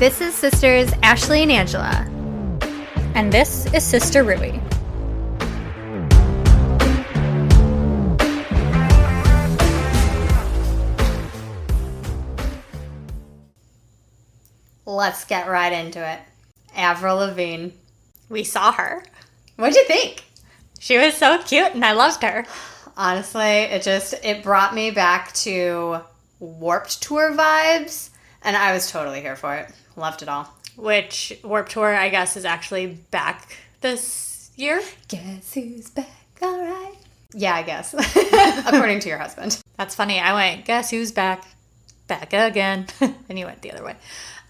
This is Sisters Ashley and Angela. And this is Sister Rooy. Let's get right into it. Avril Lavigne. We saw her. What'd you think? She was so cute and I loved her. Honestly, it brought me back to Warped Tour vibes, and I was totally here for it. Loved it all. Which Warped Tour, I guess, is actually back this year. Guess who's back, all right. Yeah, I guess. According to your husband. That's funny. I went, guess who's back? Back again. And you went the other way.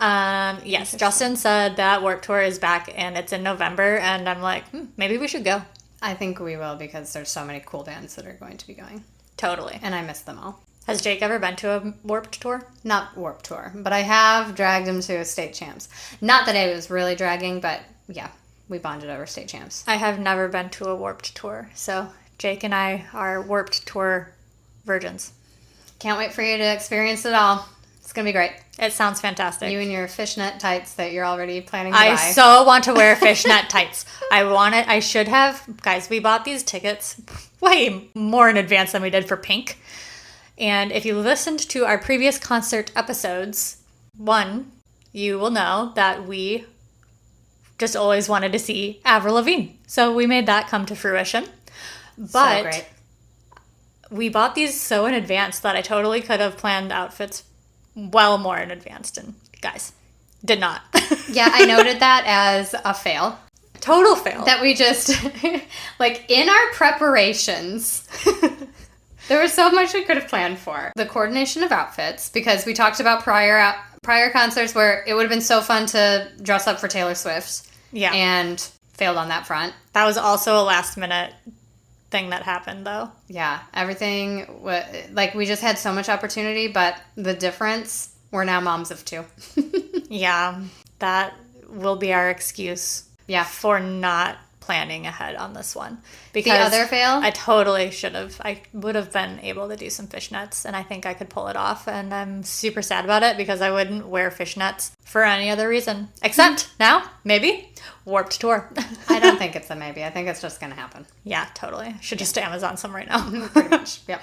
Yes, Justin said that Warped Tour is back and it's in November, and I'm like, maybe we should go. I think we will because there's so many cool bands that are going to be going. Totally. And I miss them all. Has Jake ever been to a Warped Tour? Not Warped Tour, but I have dragged him to state champs. Not that I was really dragging, but yeah, we bonded over state champs. I have never been to a Warped Tour, so Jake and I are Warped Tour virgins. Can't wait for you to experience it all. It's going to be great. It sounds fantastic. You and your fishnet tights that you're already planning to buy. I so want to wear fishnet tights. I should have. Guys, we bought these tickets way more in advance than we did for Pink. And if you listened to our previous concert episodes, you will know that we just always wanted to see Avril Lavigne. So we made that come to fruition. But so great. We bought these so in advance that I totally could have planned outfits well more in advance, and guys, did not. Yeah, I noted that as a fail. Total fail. That we just, like, in our preparations, there was so much we could have planned for. The coordination of outfits, because we talked about prior concerts where it would have been so fun to dress up for Taylor Swift. Yeah. And failed on that front. That was also a last minute thing that happened, though. Yeah, everything, we just had so much opportunity, but the difference, we're now moms of two. Yeah, that will be our excuse. Yeah. For not planning ahead on this one. Because the other fail? I totally should have. I would have been able to do some fishnets, and I think I could pull it off, and I'm super sad about it because I wouldn't wear fishnets for any other reason. Except now, maybe, Warped Tour. I don't think it's a maybe. I think it's just going to happen. Yeah, totally. Should just Amazon some right now. Pretty much, yep.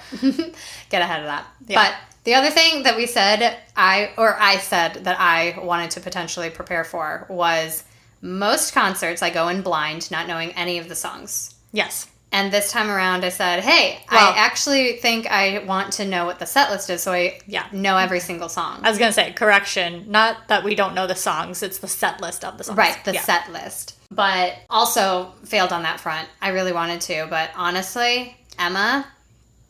Get ahead of that. Yeah. But the other thing that we said, I said that I wanted to potentially prepare for was most concerts I go in blind, not knowing any of the songs. Yes. And this time around I said, hey, I actually think I want to know what the set list is so I know every single song. I was going to say, correction, not that we don't know the songs, it's the set list of the songs. Right, the set list. But also failed on that front. I really wanted to, but honestly, Emma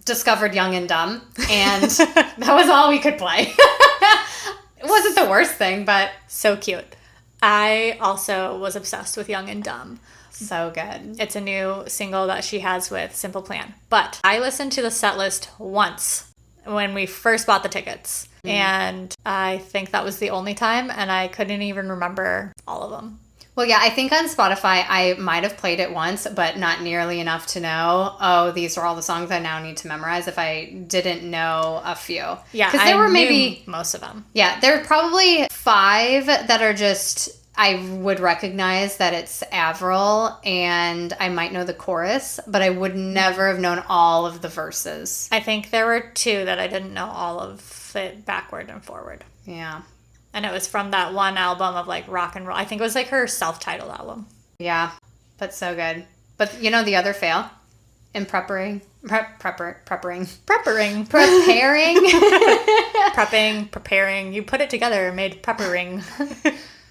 discovered Young and Dumb, and that was all we could play. It wasn't the worst thing, but so cute. I also was obsessed with Young and Dumb. So good. It's a new single that she has with Simple Plan. But I listened to the set list once when we first bought the tickets. And I think that was the only time, and I couldn't even remember all of them. Well, yeah, I think on Spotify I might have played it once, but not nearly enough to know, these are all the songs I now need to memorize if I didn't know a few. Yeah, because there were maybe most of them. Yeah, there were probably 5 that are just, I would recognize that it's Avril, and I might know the chorus, but I would never have known all of the verses. I think there were 2 that I didn't know all of it backward and forward. Yeah. And it was from that one album of, like, rock and roll. I think it was, like, her self-titled album. Yeah, but so good. But, you know, the other fail? In preparing. Preparing. Preparing. You put it together and made preparing.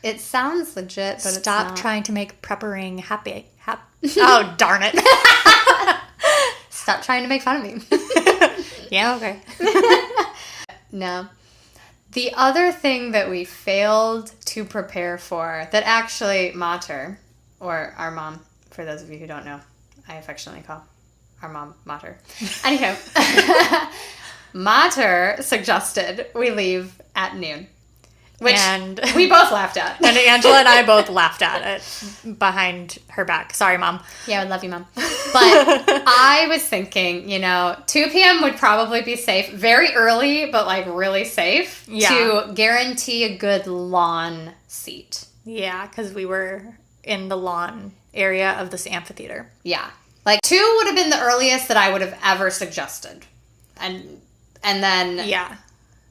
It sounds legit, but Stop trying to make preparing happy. Oh, darn it. Stop trying to make fun of me. Yeah, okay. No. The other thing that we failed to prepare for, that actually Mater, or our mom, for those of you who don't know, I affectionately call our mom Mater. Anyhow, Mater suggested we leave at noon. Which and we both laughed at. And Angela and I both laughed at it behind her back. Sorry, Mom. Yeah, I love you, Mom. But I was thinking, 2 p.m. would probably be safe. Very early, but like really safe to guarantee a good lawn seat. Yeah, because we were in the lawn area of this amphitheater. Yeah. Like 2 would have been the earliest that I would have ever suggested. And then... Yeah.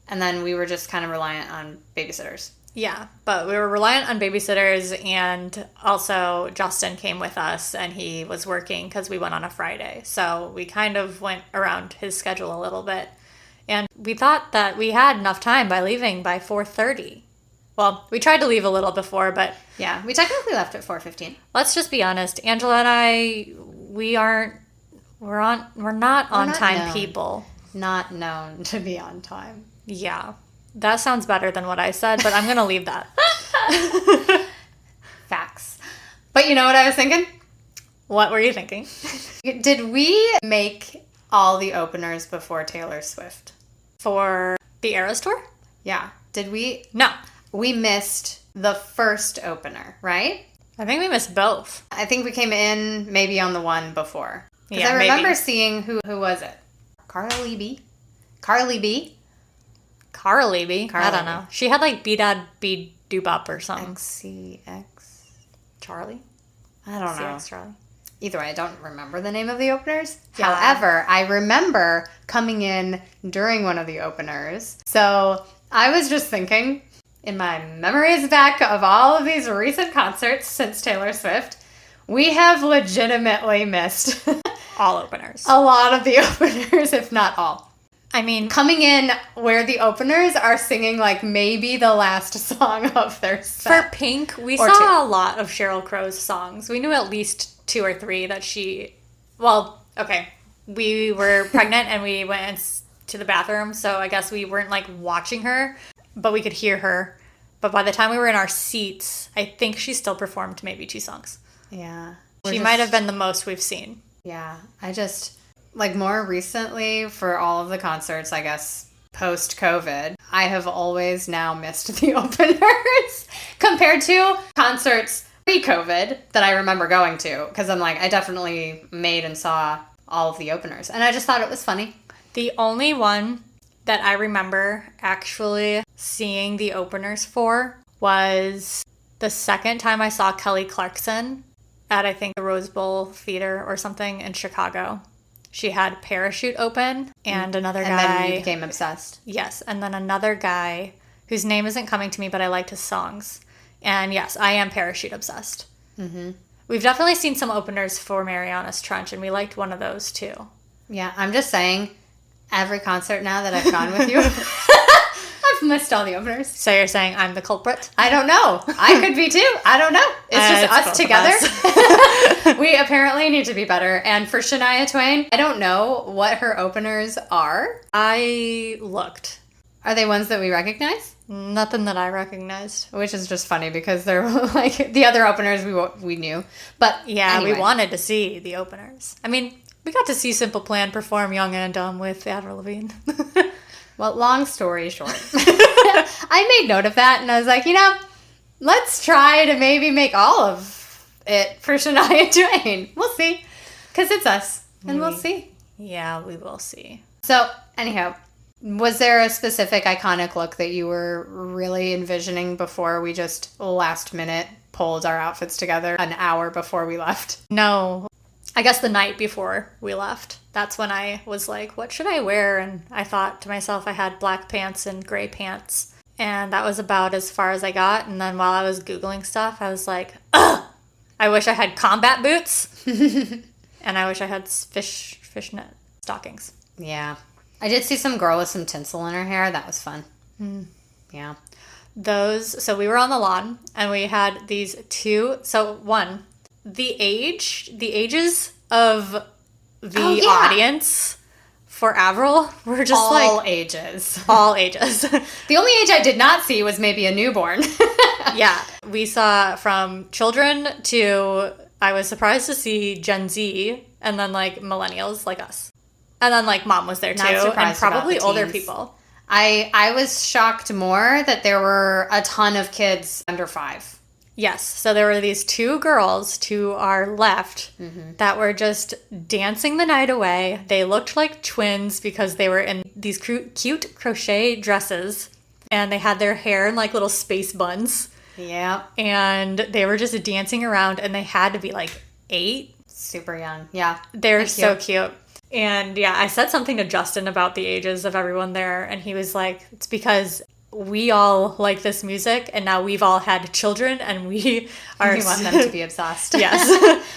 And then we were just kind of reliant on babysitters. Yeah, but we were reliant on babysitters, and also Justin came with us, and he was working because we went on a Friday. So we kind of went around his schedule a little bit. And we thought that we had enough time by leaving by 4:30. Well, we tried to leave a little before, but... Yeah, we technically left at 4:15. Let's just be honest. Angela and I, we're not on-time people. Not known to be on time. Yeah, that sounds better than what I said, but I'm going to leave that. Facts. But you know what I was thinking? What were you thinking? Did we make all the openers before Taylor Swift? For the Eras Tour? Yeah. Did we? No. We missed the first opener, right? I think we missed both. I think we came in maybe on the one before. Because Yeah, I remember maybe. seeing, who was it? Carly B? Carly B? I don't know. She had like B-Dad B-Doobop or something. XCX? Charlie? I don't know. CX Charlie. Either way, I don't remember the name of the openers. Yeah. However, I remember coming in during one of the openers. So I was just thinking, in my memories back of all of these recent concerts since Taylor Swift, we have legitimately missed All openers. a lot of the openers, if not all. I mean, Coming in where the openers are singing like maybe the last song of their set. for Pink, we Or saw a lot of Sheryl Crow's songs. We knew at least 2 or 3 that she... Well, okay. We were pregnant and we went to the bathroom, so I guess we weren't like watching her, but we could hear her. But by the time we were in our seats, I think she still performed maybe 2 songs. Yeah. She might have been the most we've seen. Yeah. I just... Like, more recently, for all of the concerts, I guess, post-COVID, I have always now missed the openers compared to concerts pre-COVID that I remember going to. Because I'm like, I definitely made and saw all of the openers. And I just thought it was funny. The only one that I remember actually seeing the openers for was the second time I saw Kelly Clarkson at, I think, the Rose Bowl Theater or something in Chicago. She had Parachute open and another guy. And then you became obsessed. Yes, and then another guy whose name isn't coming to me, but I liked his songs. And yes, I am Parachute obsessed. Mm-hmm. We've definitely seen some openers for Mariana's Trench, and we liked one of those too. Yeah, I'm just saying, every concert now that I've gone with you, I've missed all the openers. So you're saying I'm the culprit? I don't know. I could be too. I don't know. It's just It's us both of together. We apparently need to be better. And for Shania Twain, I don't know what her openers are. I looked. Are they ones that we recognize? Nothing that I recognized. Which is just funny because they're like the other openers we knew. But Yeah, anyway. we wanted to see the openers. I mean, we got to see Simple Plan perform Young and Dumb with Avril Lavigne. Well, long story short, I made note of that and I was like, let's try to maybe make all of it for Shania Twain. We'll see. Because it's us. And we'll see. Yeah, we will see. So, anyhow, was there a specific iconic look that you were really envisioning before we just last minute pulled our outfits together an hour before we left? No, I guess the night before we left. That's when I was like, what should I wear? And I thought to myself I had black pants and gray pants. And that was about as far as I got. And then while I was Googling stuff, I was like, ugh! I wish I had combat boots. And I wish I had fishnet stockings. Yeah. I did see some girl with some tinsel in her hair. That was fun. Yeah. So we were on the lawn and we had these 2. So one, the ages of the audience for Avril were just all ages. all ages. The only age I did not see was maybe a newborn. Yeah. We saw from children to, I was surprised to see Gen Z and then like millennials like us. And then like Mom was there too. Not surprised And probably about the older teens. people. I was shocked more that there were a ton of kids under 5. Yes. So there were these 2 girls to our left that were just dancing the night away. They looked like twins because they were in these cute crochet dresses and they had their hair in like little space buns. Yeah. And they were just dancing around and they had to be like 8. Super young. Yeah. They're so cute. And yeah, I said something to Justin about the ages of everyone there and he was like, it's because we all like this music and now we've all had children and we want them to be obsessed. Yes.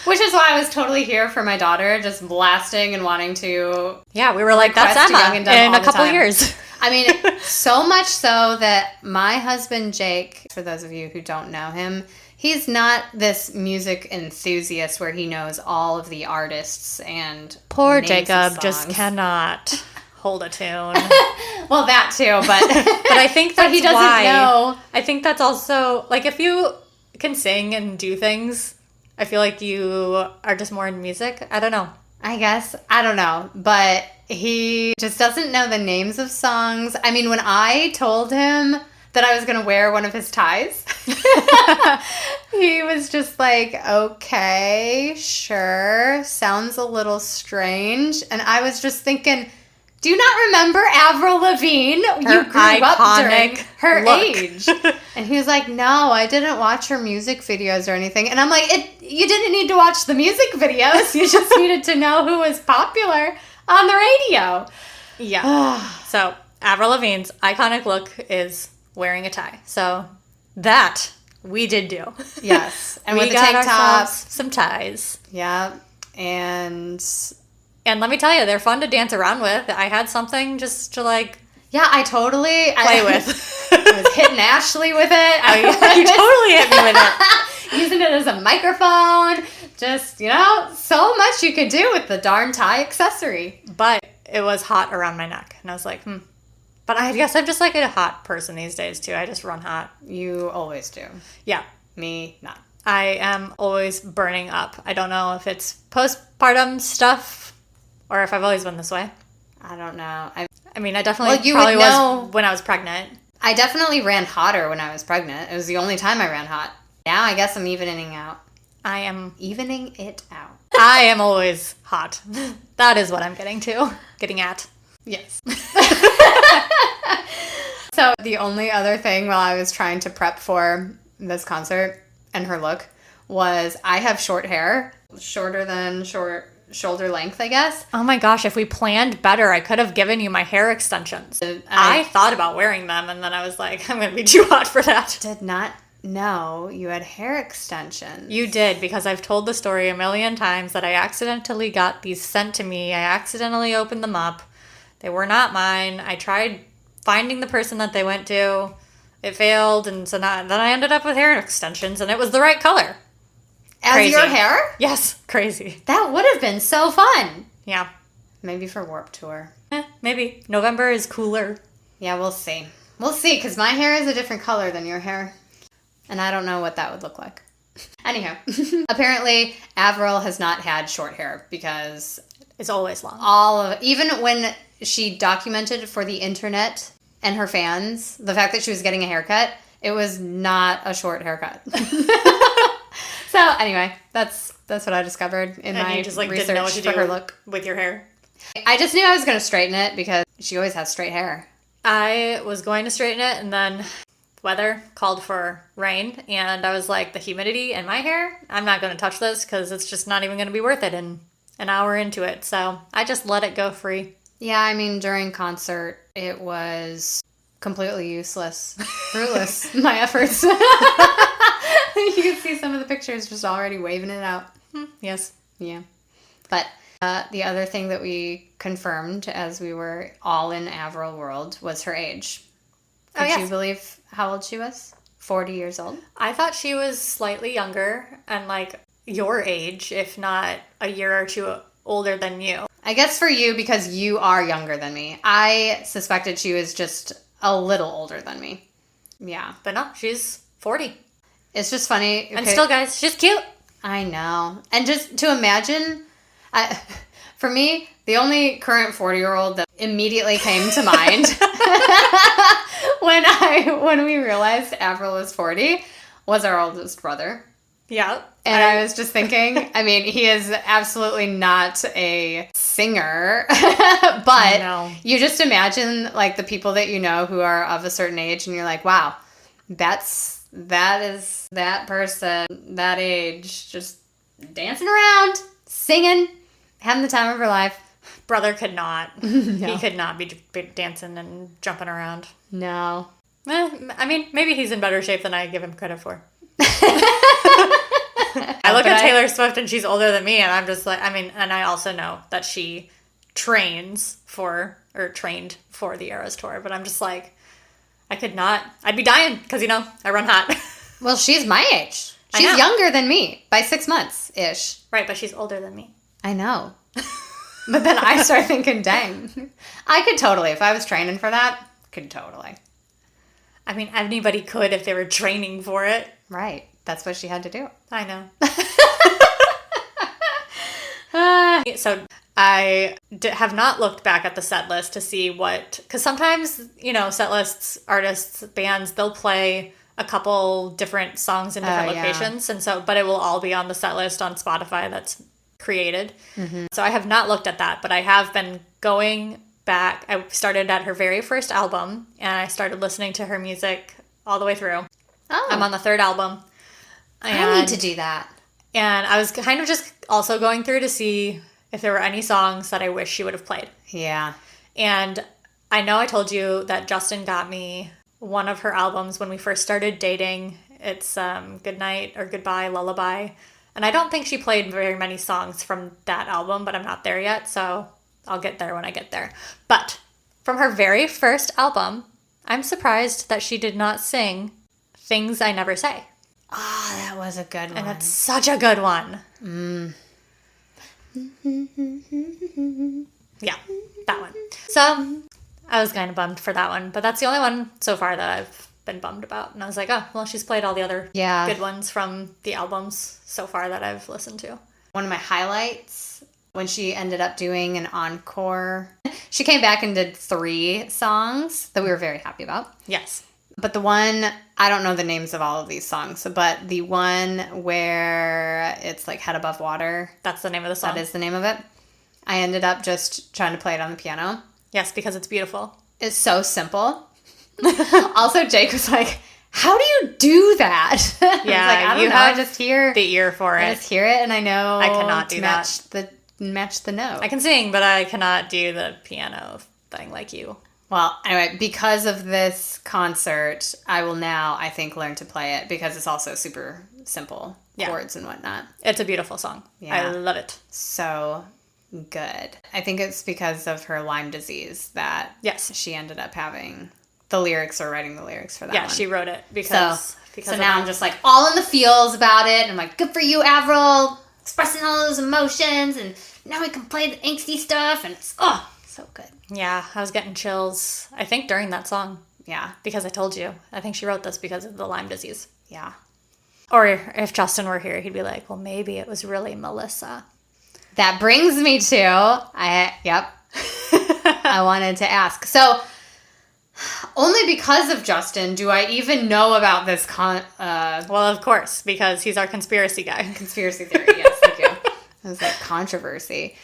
Which is why I was totally here for my daughter, just blasting and wanting to. Yeah, we were like, that's Emma in a couple years. I mean, so much so that my husband Jake, for those of you who don't know him, he's not this music enthusiast where he knows all of the artists and poor names Jacob of just songs. cannot hold a tune. Well, that too, but I think that's he doesn't why. know. I think that's also like if you can sing and do things, I feel like you are just more in music. I don't know. I guess. I don't know. But he just doesn't know the names of songs. I mean, when I told him that I was going to wear one of his ties, he was just like, okay, sure. Sounds a little strange. And I was just thinking, do you not remember Avril Lavigne? You grew up during her age. And he was like, no, I didn't watch her music videos or anything. And I'm like, you didn't need to watch the music videos. You just needed to know who was popular on the radio. Yeah. So Avril Lavigne's iconic look is wearing a tie. So that we did do. Yes. And we with the got tank tops. some ties. Yeah. And let me tell you, they're fun to dance around with. I had something just to like... Yeah, I totally... play with. I was hitting Ashley with it. You totally hit me with it. Using it as a microphone. Just, so much you could do with the darn tie accessory. But it was hot around my neck. And I was like, But I guess I'm just like a hot person these days, too. I just run hot. You always do. Yeah. Me, not. I am always burning up. I don't know if it's postpartum stuff or if I've always been this way. I don't know. I mean, I definitely probably was when I was pregnant. I definitely ran hotter when I was pregnant. It was the only time I ran hot. Now I guess I'm evening out. I am evening it out. I am always hot. That is what I'm getting at. Yes. So the only other thing while I was trying to prep for this concert and her look was I have short hair, shorter than shoulder length, I guess. Oh my gosh, if we planned better, I could have given you my hair extensions. I thought about wearing them and then I was like, I'm going to be too hot for that. Did not know you had hair extensions. You did, because I've told the story a million times that I accidentally got these sent to me. I accidentally opened them up. They were not mine. I tried finding the person that they went to. It failed, and so then I ended up with hair extensions, and it was the right color. As Crazy. your hair? Yes, crazy. That would have been so fun. Yeah. Maybe for Warped Tour. Maybe. November is cooler. Yeah, we'll see. We'll see, because my hair is a different color than your hair. And I don't know what that would look like. Anyhow, apparently Avril has not had short hair because it's always long. Even when she documented for the internet and her fans, the fact that she was getting a haircut, it was not a short haircut. So anyway, that's what I discovered in my you just like research didn't know what to for do her look with your hair. I just knew I was going to straighten it because she always has straight hair. I was going to straighten it, and then weather called for rain, and I was like, the humidity in my hair, I'm not going to touch this because it's just not even going to be worth it in an hour into it. So I just let it go free. Yeah, I mean, during concert, it was completely useless. Fruitless, my efforts. You can see some of the pictures just already waving it out. Yes. Yeah. But the other thing that we confirmed as we were all in Avril world was her age. Could you believe how old she was? 40 years old? I thought she was slightly younger and like your age, if not a year or two older than you. I guess for you, because you are younger than me. I suspected she was just a little older than me. Yeah. But no, she's 40. It's just funny. And still, guys, she's cute. I know. And just to imagine, For me, the only current 40-year-old that immediately came to mind when we realized Avril was 40 was our oldest brother. Yeah. And I was just thinking, I mean, he is absolutely not a singer, but you just imagine like the people that you know who are of a certain age and you're like, wow, that is that person, that age, just dancing around, singing, having the time of her life. Brother could not. No. He could not be dancing and jumping around. No. I mean, maybe he's in better shape than I give him credit for. I look at Taylor Swift and she's older than me, and I'm just like, I mean, and I also know that she trained for the Eras Tour, but I'm just like, I could not. I'd be dying because, I run hot. Well, she's my age. She's younger than me by 6 months-ish. Right, but she's older than me. I know. But then I start thinking, dang, I could totally, if I was training for that, could totally. I mean, anybody could if they were training for it. Right. That's what she had to do. I know. So I have not looked back at the set list to see because sometimes, set lists, artists, bands, they'll play a couple different songs in different locations. And so, but it will all be on the set list on Spotify that's created. Mm-hmm. So I have not looked at that, but I have been going back. I started at her very first album and I started listening to her music all the way through. Oh. I'm on the third album. I need to do that. And I was kind of just also going through to see if there were any songs that I wish she would have played. Yeah. And I know I told you that Justin got me one of her albums when we first started dating. It's Goodnight or Goodbye Lullaby. And I don't think she played very many songs from that album, but I'm not there yet, so I'll get there when I get there. But from her very first album, I'm surprised that she did not sing Things I Never Say. Oh, that was a good one. And it's such a good one. Yeah, that one. So I was kind of bummed for that one, but that's the only one so far that I've been bummed about. And I was like, oh, well, she's played all the other good ones from the albums so far that I've listened to. One of my highlights, when she ended up doing an encore, she came back and did 3 songs that we were very happy about. Yes. But the one, I don't know the names of all of these songs, but the one where it's like Head Above Water. That's the name of the song. That is the name of it. I ended up just trying to play it on the piano. Yes, because it's beautiful. It's so simple. Also, Jake was like, how do you do that? Yeah, I don't know. I just hear the ear for it. I just hear it and I know I cannot do match the note. I can sing, but I cannot do the piano thing like you. Well, anyway, because of this concert, I will now, I think, learn to play it because it's also super simple chords and whatnot. It's a beautiful song. Yeah. I love it. So good. I think it's because of her Lyme disease that she ended up having the lyrics or writing the lyrics for that one. Yeah, she wrote it because so now I'm just like all in the feels about it. And I'm like, good for you, Avril, expressing all those emotions. And now we can play the angsty stuff. And it's, so good. Yeah, I was getting chills, I think, during that song. Yeah. Because I told you. I think she wrote this because of the Lyme disease. Yeah. Or if Justin were here, he'd be like, well, maybe it was really Melissa. That brings me to, I wanted to ask. So, only because of Justin do I even know about this well, of course, because he's our conspiracy guy. Conspiracy theory, yes, thank you. It was like controversy.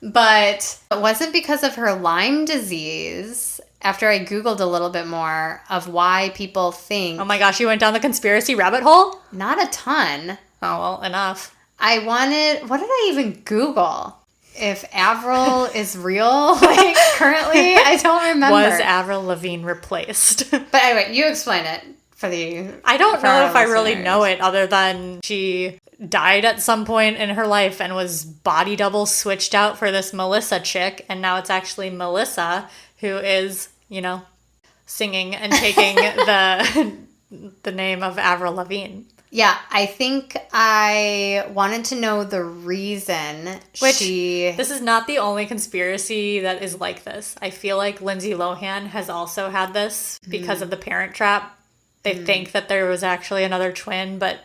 But it wasn't because of her Lyme disease. After I Googled a little bit more of why people think... Oh my gosh, you went down the conspiracy rabbit hole? Not a ton. Oh, well, enough. I wanted... What did I even Google? If Avril is real, like, currently? I don't remember. Was Avril Lavigne replaced? But anyway, you explain it for the... I don't know if I really know it other than she died at some point in her life and was body double switched out for this Melissa chick. And now it's actually Melissa who is, singing and taking the name of Avril Lavigne. Yeah, I think I wanted to know the reason This is not the only conspiracy that is like this. I feel like Lindsay Lohan has also had this because of the Parent Trap. They think that there was actually another twin, but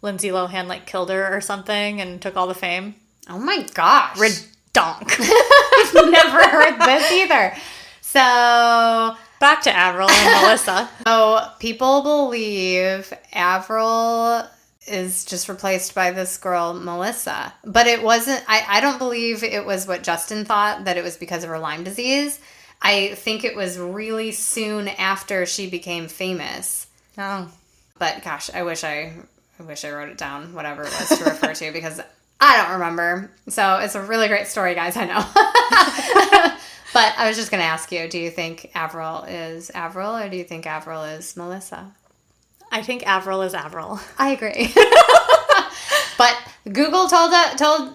Lindsay Lohan like killed her or something and took all the fame. Oh my gosh. Redonk. I've never heard this either. So Back to Avril and Melissa. So people believe Avril is just replaced by this girl, Melissa. But it wasn't, I don't believe it was what Justin thought, that it was because of her Lyme disease. I think it was really soon after she became famous. Oh. But gosh, I wish I wrote it down, whatever it was to refer to, because I don't remember. So it's a really great story, guys, I know. But I was just going to ask you, do you think Avril is Avril, or do you think Avril is Melissa? I think Avril is Avril. I agree. But Google told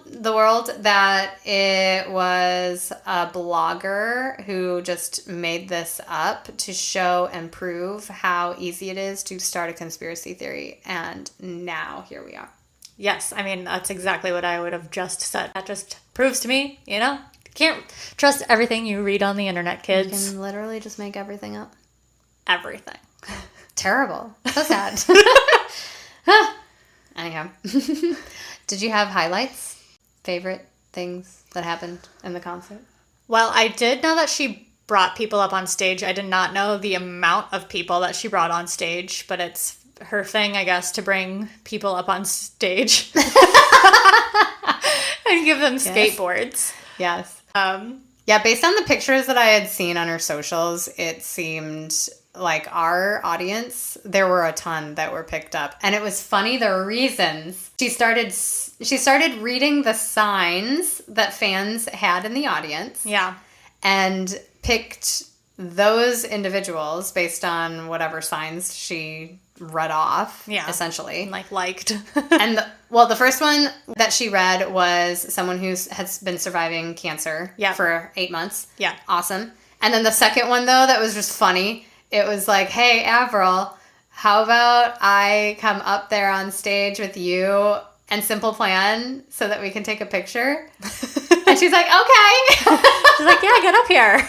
the world that it was a blogger who just made this up to show and prove how easy it is to start a conspiracy theory. And now here we are. Yes, I mean, that's exactly what I would have just said. That just proves to me, you can't trust everything you read on the internet, kids. You can literally just make everything up. Everything. Terrible. So sad. Anyhow. Did you have highlights? Favorite things that happened in the concert? Well, I did know that she brought people up on stage. I did not know the amount of people that she brought on stage, but it's her thing, I guess, to bring people up on stage and give them skateboards. Yes. Yeah, based on the pictures that I had seen on her socials, it seemed like our audience, there were a ton that were picked up. And it was funny, the reasons. She started reading the signs that fans had in the audience. Yeah. And picked those individuals based on whatever signs she read off, essentially. Liked. And the first one that she read was someone who has been surviving cancer for 8 months. Yeah. Awesome. And then the second one, though, that was just funny. It was like, hey, Avril, how about I come up there on stage with you and Simple Plan so that we can take a picture? And she's like, okay. She's like, yeah, get up here.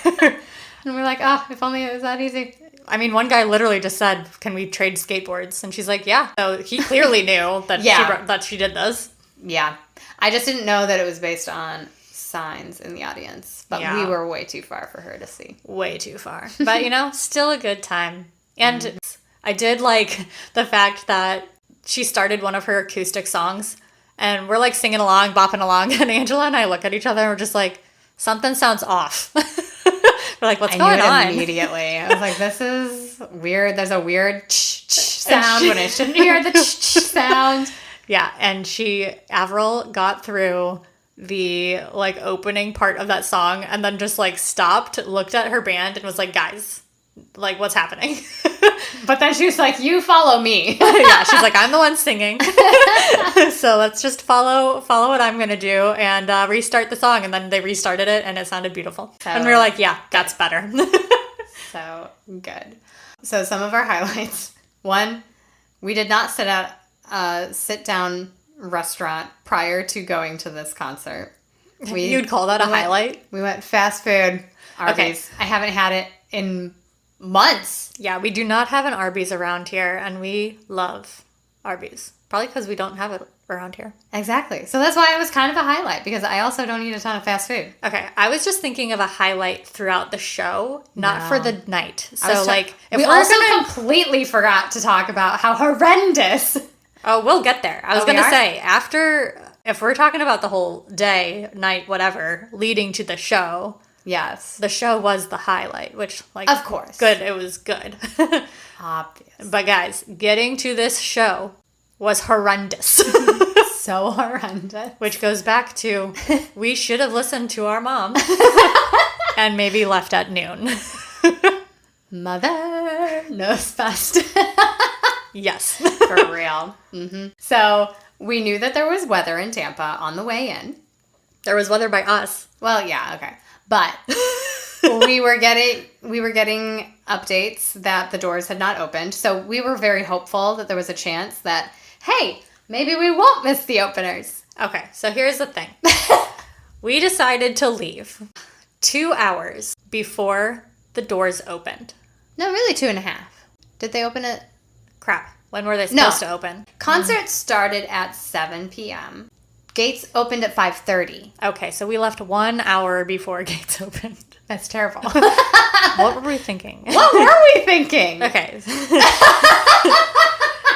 And we're like, oh, if only it was that easy. I mean, one guy literally just said, can we trade skateboards? And she's like, yeah. So he clearly knew that, that she did this. Yeah. I just didn't know that it was based on signs in the audience. But we were way too far for her to see. Way too far. But, still a good time. And I did like the fact that she started one of her acoustic songs. And we're like singing along, bopping along. And Angela and I look at each other and we're just like, something sounds off. We're like, what's going on? Immediately. I was like, this is weird. There's a weird sound when I shouldn't hear the sound. Yeah, and Avril got through the opening part of that song and then just stopped, looked at her band and was like, guys, what's happening? But then she was like, you follow me. Yeah, she's like, I'm the one singing. So let's just follow what I'm going to do and restart the song. And then they restarted it and it sounded beautiful. And we were like, yeah, that's better. So good. So some of our highlights. One, we did not sit at a sit-down restaurant prior to going to this concert. You'd call that a highlight? We went fast food, Arby's. Okay. I haven't had it in months. Yeah, we do not have an Arby's around here, and we love Arby's. Probably because we don't have it around here. Exactly. So that's why it was kind of a highlight, because I also don't eat a ton of fast food. Okay, I was just thinking of a highlight throughout the show, not for the night. So, if we also completely forgot to talk about how horrendous. Oh, we'll get there. I was going to say, if we're talking about the whole day, night, whatever, leading to the show... Yes. The show was the highlight, which, of course. Good. It was good. Obvious. But, guys, getting to this show was horrendous. So horrendous. Which goes back to, we should have listened to our mom and maybe left at noon. Mother knows best. Yes. For real. Mm-hmm. So, we knew that there was weather in Tampa on the way in. There was weather by us. Well, yeah, okay. But we were getting updates that the doors had not opened. So we were very hopeful that there was a chance that, hey, maybe we won't miss the openers. Okay, so here's the thing. We decided to leave 2 hours before the doors opened. No, really 2.5. Did they open it? Crap. When were they supposed to open? Concerts started at 7 p.m. Gates opened at 5:30. Okay, so we left 1 hour before gates opened. That's terrible. What were we thinking? What were we thinking? Okay.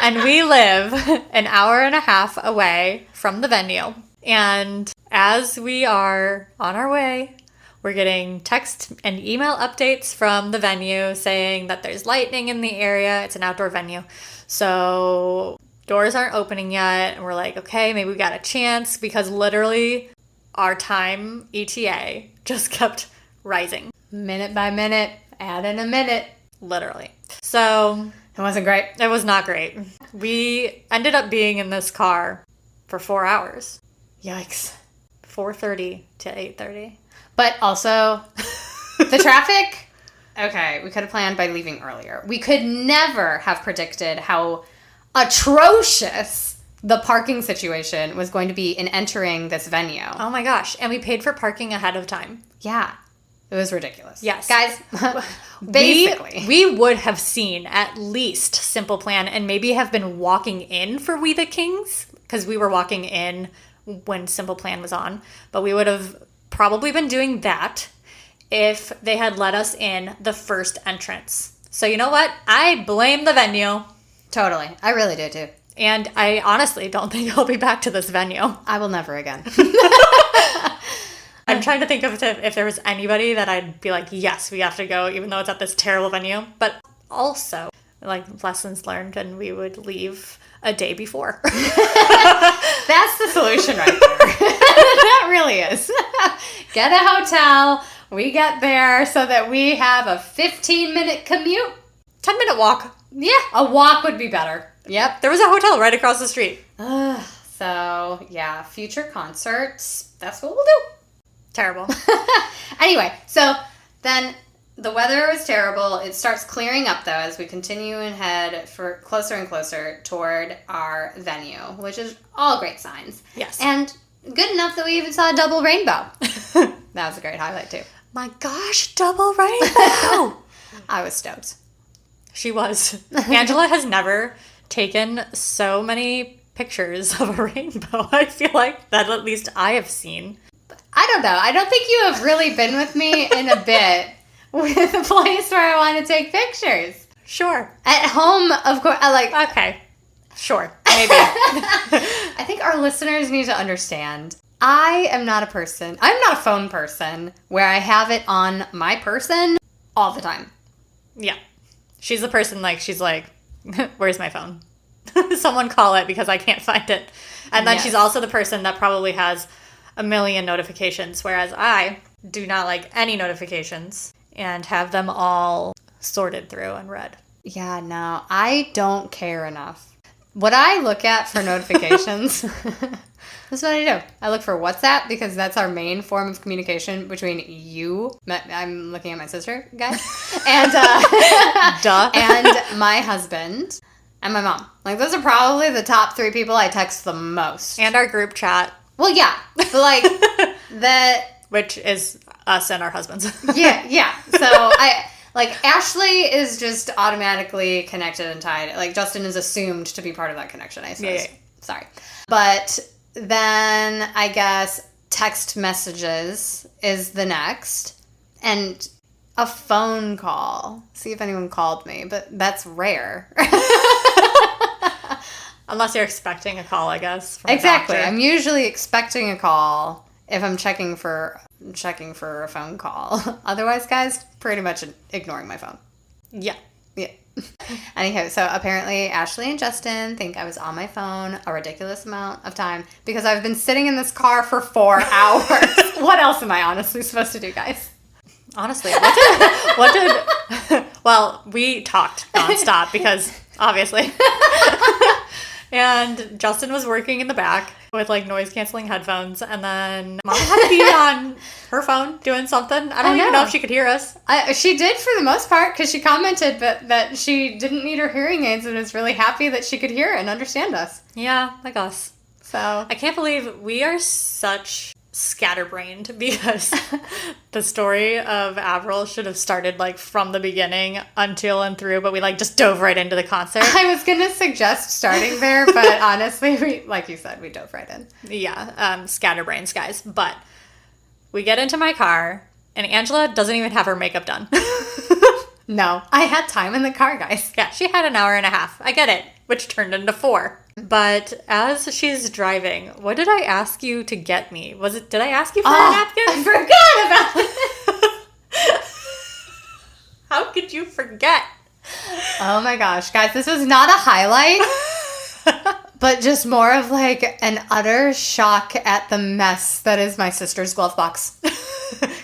And we live an hour and a half away from the venue. And as we are on our way, we're getting text and email updates from the venue saying that there's lightning in the area. It's an outdoor venue. So doors aren't opening yet. And we're like, okay, maybe we got a chance, because literally our time ETA just kept rising. Minute by minute, add in a minute. Literally. So It wasn't great. it was not great. We ended up being in this car for 4 hours. Yikes. 4:30 to 8:30. But also, the traffic, okay, we could have planned by leaving earlier. We could never have predicted how atrocious the parking situation was going to be in entering this venue. Oh my gosh. And we paid for parking ahead of time. Yeah. It was ridiculous. Yes. Guys, basically. We would have seen at least Simple Plan and maybe have been walking in for We the Kings, because we were walking in when Simple Plan was on. But we would have probably been doing that if they had let us in the first entrance. So you know what? I blame the venue. Totally. I really do too. And I honestly don't think I'll be back to this venue. I will never again. I'm trying to think of if there was anybody that I'd be like, yes, we have to go, even though it's at this terrible venue. But also, like, lessons learned, and we would leave a day before. That's the solution right there. That really is. Get a hotel. We get there so that we have a 15-minute commute. 10-minute walk. Yeah, a walk would be better. Yep. There was a hotel right across the street. So, yeah, future concerts, that's what we'll do. Terrible. Anyway, so then the weather was terrible. It starts clearing up, though, as we continue and head for closer and closer toward our venue, which is all great signs. Yes. And good enough that we even saw a double rainbow. That was a great highlight, too. My gosh, double rainbow! I was stoked. She was. Angela has never taken so many pictures of a rainbow. I feel like that at least I have seen. I don't know. I don't think you have really been with me in a bit with a place where I want to take pictures. Sure. At home, of course, Okay. Sure. Maybe. I think our listeners need to understand. I am not a person. I'm not a phone person where I have it on my person all the time. Yeah. She's the person, she's like, where's my phone? Someone call it because I can't find it. And then she's also the person that probably has a million notifications, whereas I do not like any notifications and have them all sorted through and read. Yeah, no, I don't care enough. What I look at for notifications, this is what I do. I look for WhatsApp because that's our main form of communication between you, I'm looking at my sister, guys, and, Duh. and my husband and my mom. Those are probably the top 3 people I text the most. And our group chat. Well, yeah, but which is us and our husbands. yeah. So Ashley is just automatically connected and tied. Justin is assumed to be part of that connection, I suppose. Yeah. Sorry. But then I guess text messages is the next. And a phone call. See if anyone called me, but that's rare. Unless you're expecting a call, I guess. Exactly. I'm usually expecting a call if I'm checking for a phone call. Otherwise, guys, pretty much ignoring my phone. Yeah. Anyhow, so apparently Ashley and Justin think I was on my phone a ridiculous amount of time because I've been sitting in this car for 4 hours. What else am I honestly supposed to do, guys? Honestly, well, we talked nonstop because obviously. And Justin was working in the back with noise-canceling headphones, and then Mom had to be on her phone doing something. I don't even know if she could hear us. She did for the most part because she commented that she didn't need her hearing aids and was really happy that she could hear and understand us. Yeah, like us. So I can't believe we are such scatterbrained because the story of Avril should have started like from the beginning until and through, but we like just dove right into the concert. I was going to suggest starting there, but honestly, like you said, we dove right in. Yeah, scatterbrains, guys. But we get into my car, and Angela doesn't even have her makeup done. No, I had time in the car, guys. Yeah, she had an hour and a half. I get it, which turned into 4. But as she's driving, what did I ask you to get me? Did I ask you for a napkin? I forgot about it. How could you forget? Oh my gosh, guys, this was not a highlight, but just more of like an utter shock at the mess that is my sister's glove box.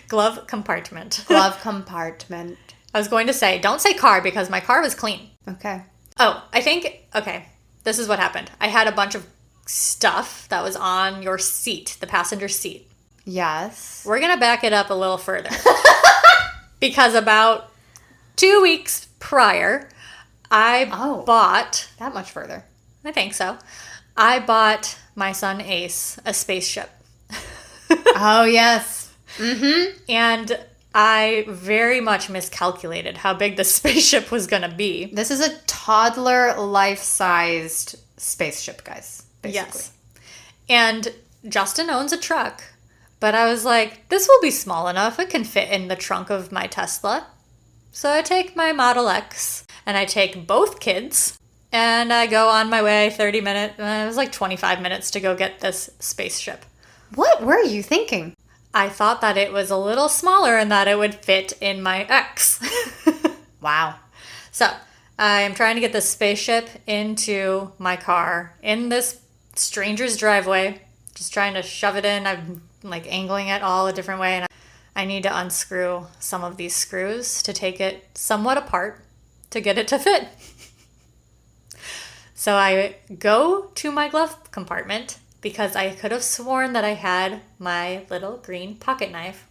Glove compartment. Glove compartment. I was going to say, don't say car because my car was clean. Okay. Oh, okay, this is what happened. I had a bunch of stuff that was on your seat, the passenger seat. Yes. We're going to back it up a little further. Because about 2 weeks prior, I bought... That much further. I think so. I bought my son Ace a spaceship. Oh, yes. Mm-hmm. And I very much miscalculated how big the spaceship was going to be. This is a toddler life-sized spaceship, guys. Basically. Yes. And Justin owns a truck, but I was like, this will be small enough. It can fit in the trunk of my Tesla. So I take my Model X and I take both kids and I go on my way 30 minutes. It was like 25 minutes to go get this spaceship. What were you thinking? I thought that it was a little smaller and that it would fit in my X. Wow. So I am trying to get this spaceship into my car in this stranger's driveway. Just trying to shove it in. I'm like angling it all a different way. And I need to unscrew some of these screws to take it somewhat apart to get it to fit. So I go to my glove compartment because I could have sworn that I had my little green pocket knife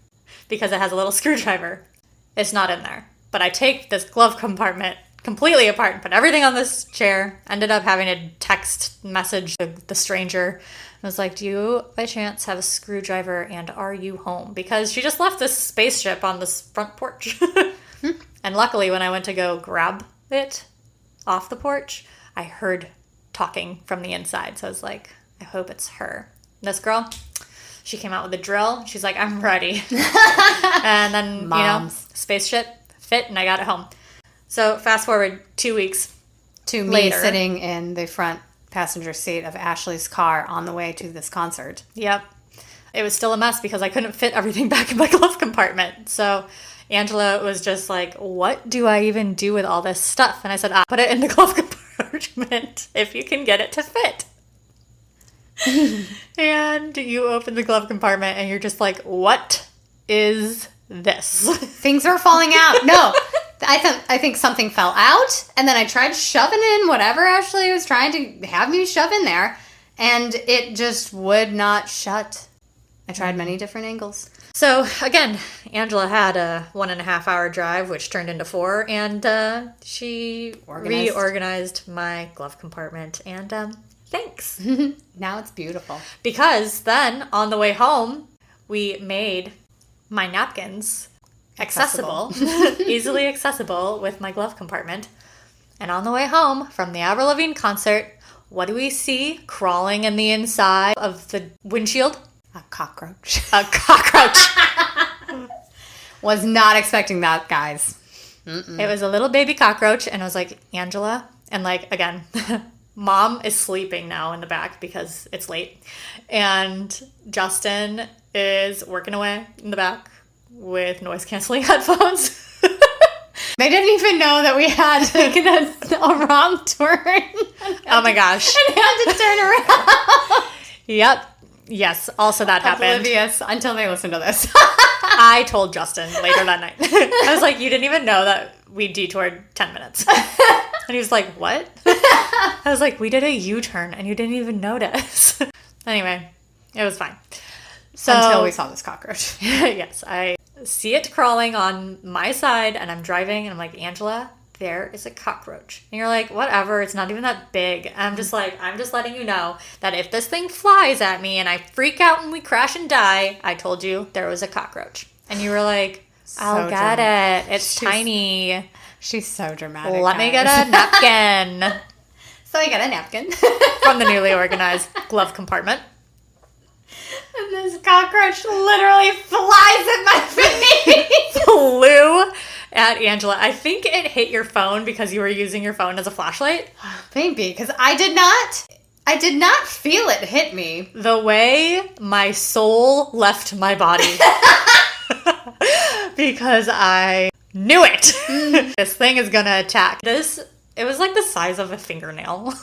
because it has a little screwdriver. It's not in there. But I take this glove compartment completely apart and put everything on this chair. Ended up having to text message the stranger. I was like, do you by chance have a screwdriver and are you home? Because she just left this spaceship on this front porch. And luckily when I went to go grab it off the porch, I heard talking from the inside. So I was like, I hope it's her. This girl, she came out with a drill. She's like, I'm ready. And then, spaceship fit and I got it home. So fast forward 2 weeks to me later, sitting in the front passenger seat of Ashley's car on the way to this concert. Yep. It was still a mess because I couldn't fit everything back in my glove compartment. So Angela was just like, what do I even do with all this stuff? And I said, put it in the glove compartment if you can get it to fit. And you open the glove compartment and you're just like, what is this? Things were falling out. No, I think something fell out, and then I tried shoving in whatever Ashley was trying to have me shove in there, and it just would not shut. I tried many different angles. So, again, Angela had a 1.5 hour drive, which turned into 4, and she reorganized my glove compartment, and thanks. Now it's beautiful. Because then, on the way home, we made my napkins accessible. Easily accessible with my glove compartment. And on the way home from the Avril Lavigne concert, what do we see crawling in the inside of the windshield? A cockroach. A cockroach. Was not expecting that, guys. It was a little baby cockroach, and I was like, Angela, and like, again, Mom is sleeping now in the back because it's late, and Justin is working away in the back with noise-canceling headphones. They didn't even know that we had taken a wrong turn. Oh my gosh. And had to turn around. Yep. Yes, also that happened. Oblivious until they listen to this. I told Justin later that night. I was like, you didn't even know that we detoured 10 minutes. And he was like, what? I was like, we did a U-turn and you didn't even notice. Anyway, it was fine. So, until we saw this cockroach. Yes, I see it crawling on my side and I'm driving and I'm like, Angela, there is a cockroach. And you're like, whatever, it's not even that big. And I'm just like, I'm just letting you know that if this thing flies at me and I freak out and we crash and die, I told you there was a cockroach. And you were like, I'll get it. It's tiny. She's so dramatic. Let me get a napkin. So I got a napkin. From the newly organized glove compartment. And this cockroach literally flies at my face. Flew at Angela. I think it hit your phone because you were using your phone as a flashlight. Maybe, because I did not feel it hit me. The way my soul left my body. Because I knew it. This thing is gonna attack. It was like the size of a fingernail.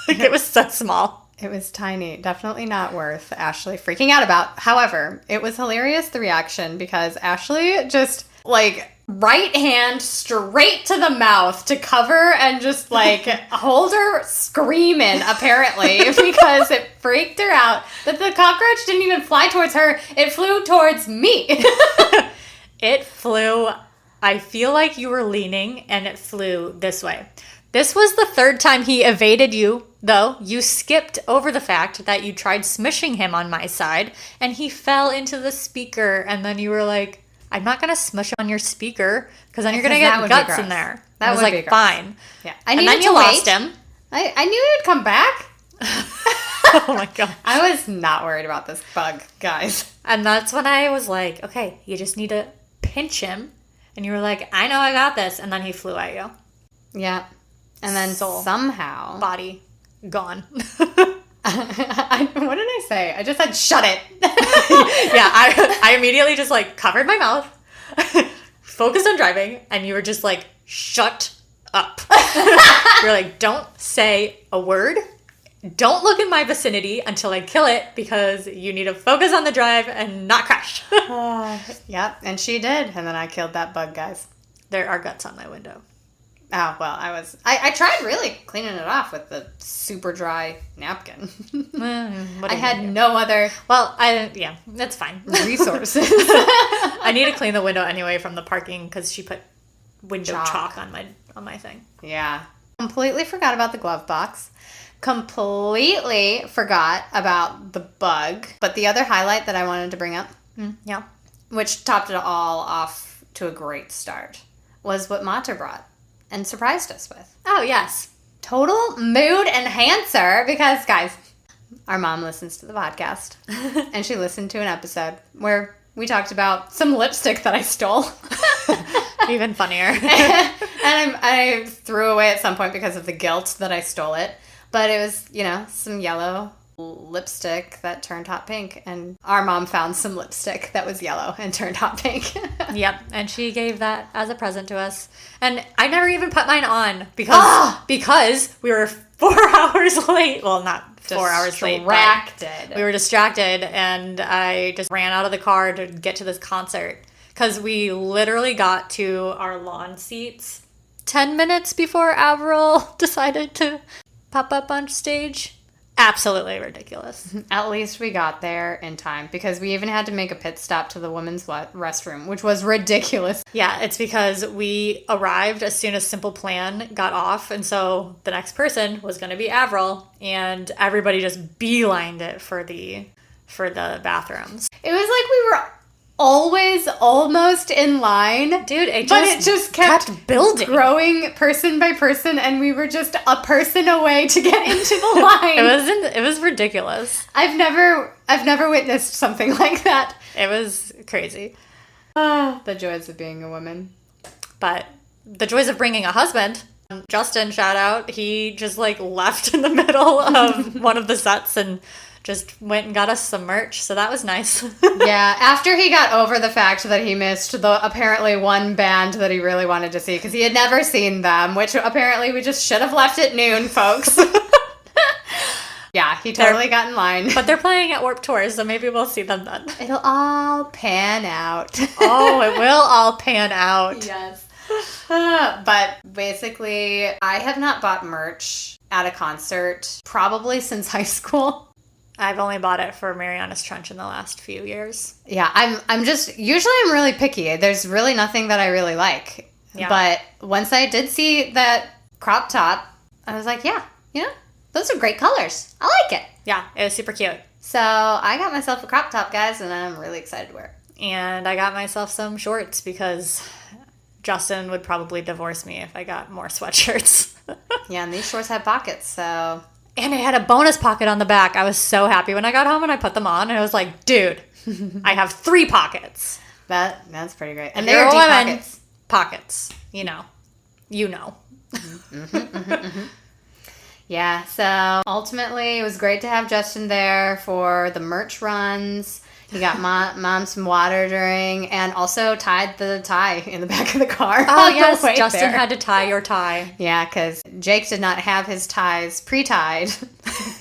Like it was so small. It was tiny. Definitely not worth Ashley freaking out about. However, it was hilarious, the reaction, because Ashley just, like, right hand straight to the mouth to cover and just, like, hold her screaming, apparently, because it freaked her out that the cockroach didn't even fly towards her. It flew towards me. It flew, I feel like you were leaning, and it flew this way. This was the third time he evaded you, though. You skipped over the fact that you tried smishing him on my side, and he fell into the speaker, and then you were like, I'm not going to smush him on your speaker, because then you're going to get guts in there. I was like, fine. Yeah. And then you lost him. I knew he would come back. Oh my God. I was not worried about this bug, guys. And that's when I was like, okay, you just need to pinch him. And you were like, I know I got this. And then he flew at you. Yeah. And then Soul. somehow... Body. Gone. What did I say? I just said, shut it. Yeah, I immediately just like covered my mouth, focused on driving, and you were just like, shut up. You're like, don't say a word. Don't look in my vicinity until I kill it because you need to focus on the drive and not crash. Yep, and she did. And then I killed that bug, guys. There are guts on my window. Oh, well, I tried really cleaning it off with the super dry napkin. I had no other... Well, yeah, that's fine. Resources. I need to clean the window anyway from the parking because she put window chalk on my thing. Yeah. Completely forgot about the glove box. Completely forgot about the bug. But the other highlight that I wanted to bring up, yeah, which topped it all off to a great start, was what Mater brought and surprised us with. Oh, yes. Total mood enhancer because, guys, our mom listens to the podcast and she listened to an episode where we talked about some lipstick that I stole. Even funnier. And I threw away at some point because of the guilt that I stole it. But it was, some yellow lipstick that turned hot pink. And our mom found some lipstick that was yellow and turned hot pink. Yep. And she gave that as a present to us. And I never even put mine on because we were 4 hours late. Well, not 4 hours late. Distracted. We were distracted. And I just ran out of the car to get to this concert. Because we literally got to our lawn seats 10 minutes before Avril decided to pop up on stage. Absolutely ridiculous. At least we got there in time because we even had to make a pit stop to the women's restroom, which was ridiculous. Yeah, it's because we arrived as soon as Simple Plan got off, and so the next person was going to be Avril, and everybody just beelined it for the bathrooms. It was like we were always almost in line. Dude, it just kept building. Growing person by person, and we were just a person away to get into the line. It was ridiculous. I've never witnessed something like that. It was crazy. The joys of being a woman. But the joys of bringing a husband. Justin, shout out, he just left in the middle of one of the sets and just went and got us some merch, so that was nice. Yeah, after he got over the fact that he missed the apparently one band that he really wanted to see, because he had never seen them, which apparently we just should have left at noon, folks. Yeah, he totally got in line. But they're playing at Warped Tour, so maybe we'll see them then. It'll all pan out. Oh, it will all pan out. Yes. But basically, I have not bought merch at a concert probably since high school. I've only bought it for Mariana's Trench in the last few years. Yeah, I'm really picky. There's really nothing that I really like. Yeah. But once I did see that crop top, I was like, yeah, those are great colors. I like it. Yeah, it was super cute. So I got myself a crop top, guys, and I'm really excited to wear it. And I got myself some shorts because Justin would probably divorce me if I got more sweatshirts. Yeah, and these shorts had pockets, so... And it had a bonus pocket on the back. I was so happy when I got home and I put them on. And I was like, dude, I have 3 pockets. That's pretty great. And If you're they're a deep woman, pockets. Pockets. You know. Yeah, so ultimately it was great to have Justin there for the merch runs. He got mom some water during, and also tied the tie in the back of the car. Oh, on the yes. way Justin there. had to tie your tie. Yeah, because Jake did not have his ties pre-tied,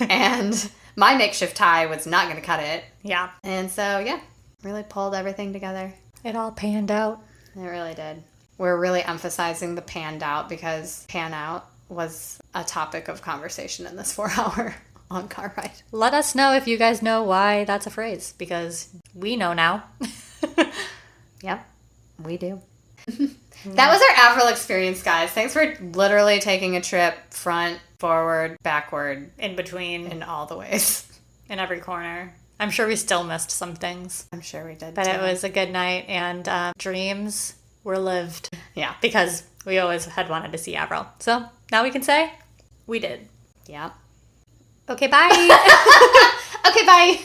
and my makeshift tie was not going to cut it. Yeah. And so, yeah, really pulled everything together. It all panned out. It really did. We're really emphasizing the panned out because pan out was a topic of conversation in this 4-hour long car ride. Let us know if you guys know why that's a phrase, because we know now. Yep, we do. That was our Avril experience, guys. Thanks for literally taking a trip front, forward, backward, In between, in all the ways. in every corner. I'm sure we still missed some things. I'm sure we did, But too. it was a good night, and dreams were lived. Yeah. Because we always had wanted to see Avril. So now we can say we did. Yep. Okay, bye. Okay, bye.